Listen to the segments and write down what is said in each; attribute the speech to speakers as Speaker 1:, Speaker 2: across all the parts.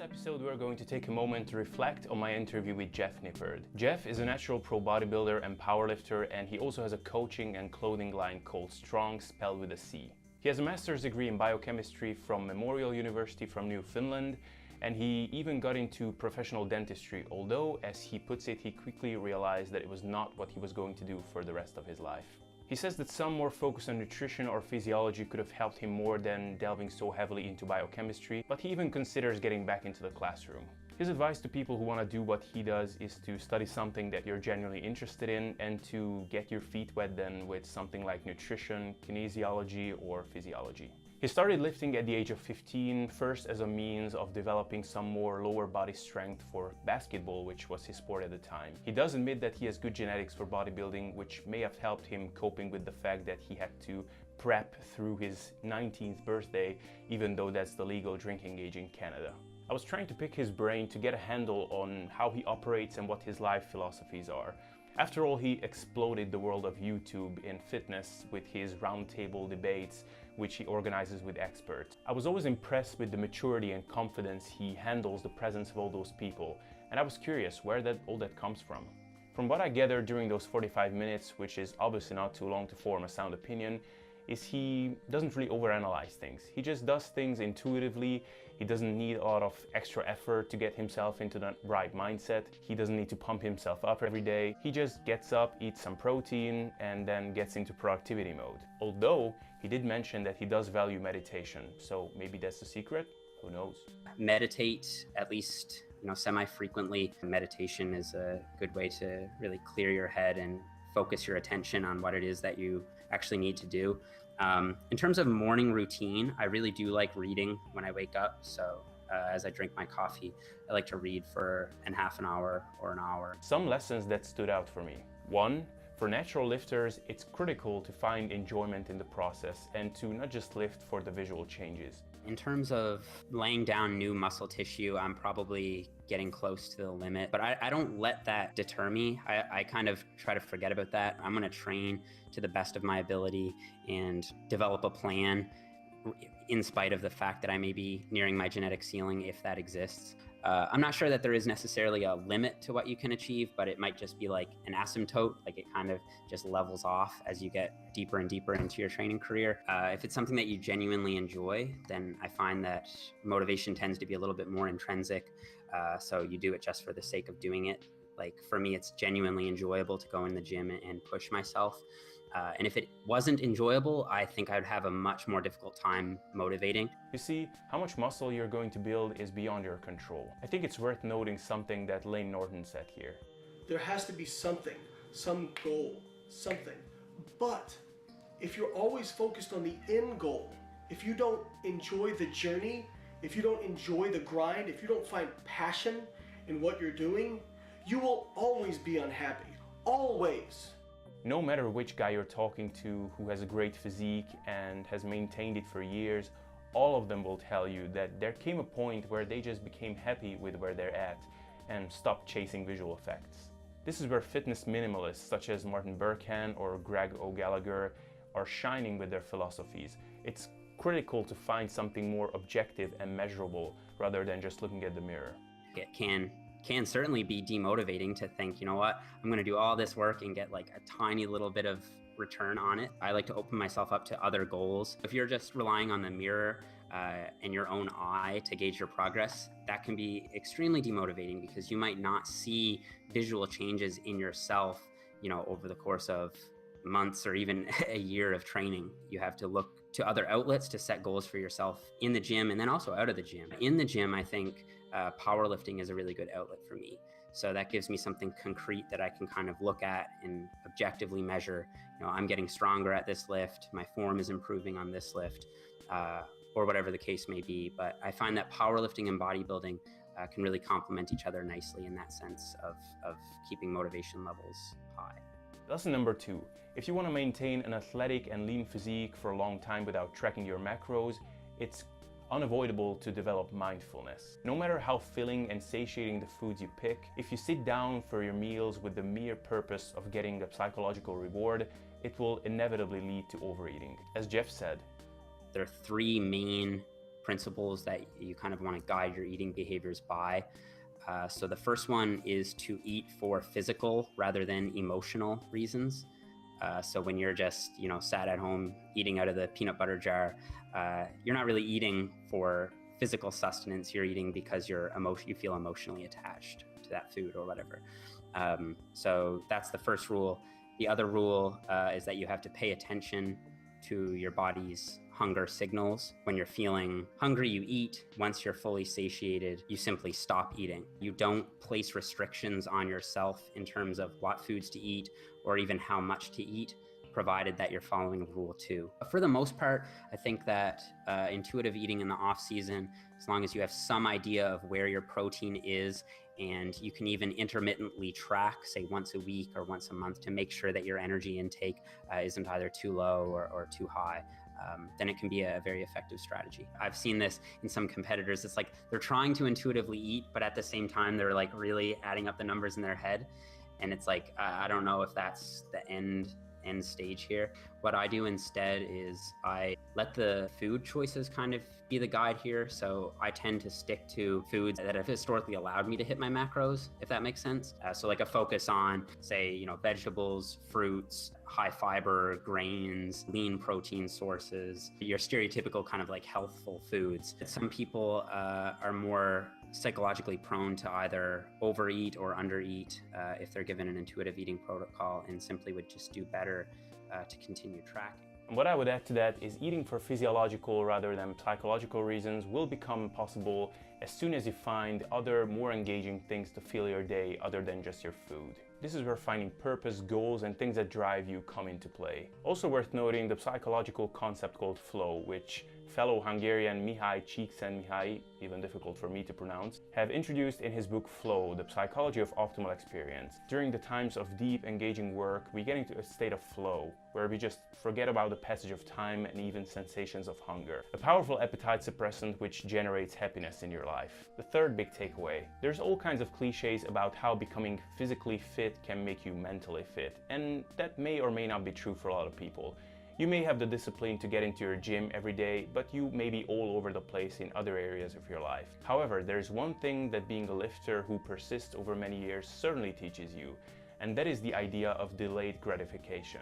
Speaker 1: episode, we're going to take a moment to reflect on my interview with Jeff Nippard. Jeff is a natural pro bodybuilder and powerlifter, and he also has a coaching and clothing line called Strong, spelled with a C. He has a master's degree in biochemistry from Memorial University from New Finland, and he even got into professional dentistry, although, as he puts it, he quickly realized that it was not what he was going to do for the rest of his life. He says that some more focus on nutrition or physiology could have helped him more than delving so heavily into biochemistry, but he even considers getting back into the classroom. His advice to people who want to do what he does is to study something that you're genuinely interested in and to get your feet wet then with something like nutrition, kinesiology, or physiology. He started lifting at the age of 15, first as a means of developing some more lower body strength for basketball, which was his sport at the time. He does admit that he has good genetics for bodybuilding, which may have helped him coping with the fact that he had to prep through his 19th birthday, even though that's the legal drinking age in Canada. I was trying to pick his brain to get a handle on how he operates and what his life philosophies are. After all, he exploded the world of YouTube in fitness with his roundtable debates, which he organizes with experts. I was always impressed with the maturity and confidence he handles the presence of all those people, and I was curious where all that comes from. From what I gathered during those 45 minutes, which is obviously not too long to form a sound opinion, is he doesn't really overanalyze things. He just does things intuitively. He doesn't need a lot of extra effort to get himself into the right mindset. He doesn't need to pump himself up every day. He just gets up, eats some protein, and then gets into productivity mode. Although he did mention that he does value meditation, so maybe that's the secret? Who knows?
Speaker 2: Meditate at least, semi-frequently. Meditation is a good way to really clear your head and focus your attention on what it is that you actually need to do. In terms of morning routine, I really do like reading when I wake up. So as I drink my coffee, I like to read for half an hour or an hour.
Speaker 1: Some lessons that stood out for me. 1, for natural lifters, it's critical to find enjoyment in the process and to not just lift for the visual changes.
Speaker 2: In terms of laying down new muscle tissue, I'm probably getting close to the limit, but I don't let that deter me. I kind of try to forget about that. I'm gonna train to the best of my ability and develop a plan in spite of the fact that I may be nearing my genetic ceiling, if that exists. I'm not sure that there is necessarily a limit to what you can achieve, but it might just be like an asymptote, like it kind of just levels off as you get deeper and deeper into your training career. If it's something that you genuinely enjoy, then I find that motivation tends to be a little bit more intrinsic. So you do it just for the sake of doing it. Like for me, it's genuinely enjoyable to go in the gym and push myself. And if it wasn't enjoyable, I think I'd have a much more difficult time motivating.
Speaker 1: You see, how much muscle you're going to build is beyond your control. I think it's worth noting something that Lane Norton said here.
Speaker 3: There has to be something, some goal, something. But if you're always focused on the end goal, if you don't enjoy the journey, if you don't enjoy the grind, if you don't find passion in what you're doing, you will always be unhappy. Always.
Speaker 1: No matter which guy you're talking to who has a great physique and has maintained it for years, all of them will tell you that there came a point where they just became happy with where they're at and stopped chasing visual effects. This is where fitness minimalists such as Martin Burkhan or Greg O'Gallagher are shining with their philosophies. It's critical to find something more objective and measurable rather than just looking at the mirror.
Speaker 2: It can certainly be demotivating to think, you know what, I'm going to do all this work and get like a tiny little bit of return on it. I like to open myself up to other goals. If you're just relying on the mirror and your own eye to gauge your progress, that can be extremely demotivating because you might not see visual changes in yourself, over the course of months or even a year of training. You have to look to other outlets to set goals for yourself in the gym and then also out of the gym. In the gym, I think powerlifting is a really good outlet for me. So that gives me something concrete that I can kind of look at and objectively measure. I'm getting stronger at this lift, my form is improving on this lift, or whatever the case may be. But I find that powerlifting and bodybuilding can really complement each other nicely in that sense of keeping motivation levels high.
Speaker 1: Lesson number 2. If you want to maintain an athletic and lean physique for a long time without tracking your macros, it's unavoidable to develop mindfulness. No matter how filling and satiating the foods you pick, if you sit down for your meals with the mere purpose of getting a psychological reward, it will inevitably lead to overeating. As Jeff said,
Speaker 2: there are 3 main principles that you kind of want to guide your eating behaviors by. So the first one is to eat for physical rather than emotional reasons. So when you're just, sat at home eating out of the peanut butter jar, you're not really eating for physical sustenance. You're eating because you feel emotionally attached to that food or whatever. So that's the first rule. The other rule is that you have to pay attention to your body's hunger signals. When you're feeling hungry, you eat. Once you're fully satiated, you simply stop eating. You don't place restrictions on yourself in terms of what foods to eat or even how much to eat, provided that you're following rule 2. For the most part, I think that intuitive eating in the off season, as long as you have some idea of where your protein is, and you can even intermittently track, say once a week or once a month, to make sure that your energy intake isn't either too low or too high, then it can be a very effective strategy. I've seen this in some competitors. It's like they're trying to intuitively eat, but at the same time, they're like really adding up the numbers in their head. And it's like, I don't know if that's the end stage here. What I do instead is I let the food choices kind of be the guide here. So I tend to stick to foods that have historically allowed me to hit my macros, if that makes sense. So like a focus on, say, vegetables, fruits, high fiber, grains, lean protein sources, your stereotypical kind of like healthful foods. Some people are more psychologically prone to either overeat or undereat if they're given an intuitive eating protocol, and simply would just do better to continue tracking.
Speaker 1: What I would add to that is eating for physiological rather than psychological reasons will become possible as soon as you find other more engaging things to fill your day other than just your food. This is where finding purpose, goals, and things that drive you come into play. Also worth noting the psychological concept called flow, which fellow Hungarian Mihály Csikszentmihalyi, even difficult for me to pronounce, have introduced in his book Flow, The Psychology of Optimal Experience. During the times of deep, engaging work, we get into a state of flow, where we just forget about the passage of time and even sensations of hunger. A powerful appetite suppressant which generates happiness in your life. The third big takeaway. There's all kinds of cliches about how becoming physically fit can make you mentally fit, and that may or may not be true for a lot of people. You may have the discipline to get into your gym every day, but you may be all over the place in other areas of your life. However, there's one thing that being a lifter who persists over many years certainly teaches you, and that is the idea of delayed gratification.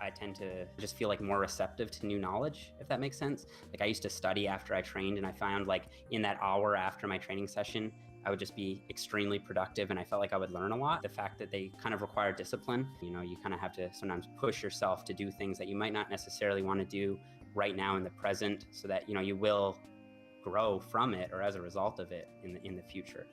Speaker 2: I tend to just feel like more receptive to new knowledge, if that makes sense. Like I used to study after I trained, and I found like in that hour after my training session, I would just be extremely productive, and I felt like I would learn a lot. The fact that they kind of require discipline, you kind of have to sometimes push yourself to do things that you might not necessarily want to do right now in the present, so that you will grow from it or as a result of it in the future.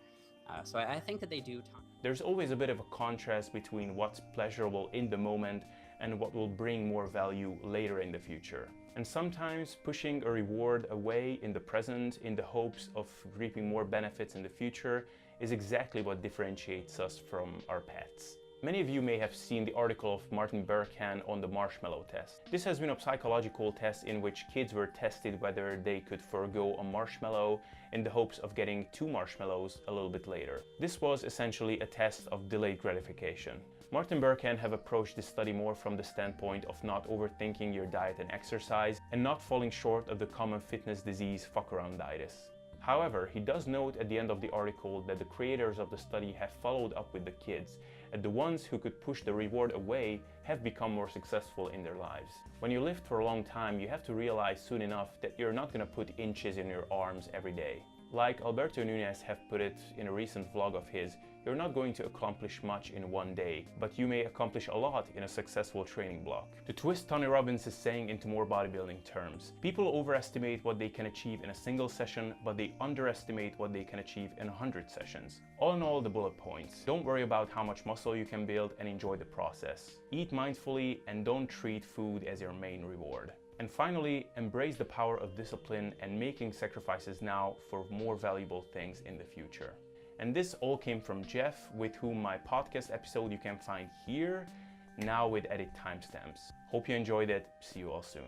Speaker 2: So I think that they do.
Speaker 1: There's always a bit of a contrast between what's pleasurable in the moment and what will bring more value later in the future. And sometimes pushing a reward away in the present in the hopes of reaping more benefits in the future is exactly what differentiates us from our pets. Many of you may have seen the article of Martin Berkhan on the Marshmallow Test. This has been a psychological test in which kids were tested whether they could forego a marshmallow in the hopes of getting 2 marshmallows a little bit later. This was essentially a test of delayed gratification. Martin Berkhan have approached this study more from the standpoint of not overthinking your diet and exercise and not falling short of the common fitness disease fuck-arounditis. However, he does note at the end of the article that the creators of the study have followed up with the kids, and the ones who could push the reward away have become more successful in their lives. When you lift for a long time, you have to realize soon enough that you're not going to put inches in your arms every day. Like Alberto Nunez have put it in a recent vlog of his, you're not going to accomplish much in one day, but you may accomplish a lot in a successful training block. To twist Tony Robbins' saying into more bodybuilding terms, people overestimate what they can achieve in a single session, but they underestimate what they can achieve in 100 sessions. All in all, the bullet points. Don't worry about how much muscle you can build and enjoy the process. Eat mindfully and don't treat food as your main reward. And finally, embrace the power of discipline and making sacrifices now for more valuable things in the future. And this all came from Jeff, with whom my podcast episode you can find here, now with edit timestamps. Hope you enjoyed it. See you all soon.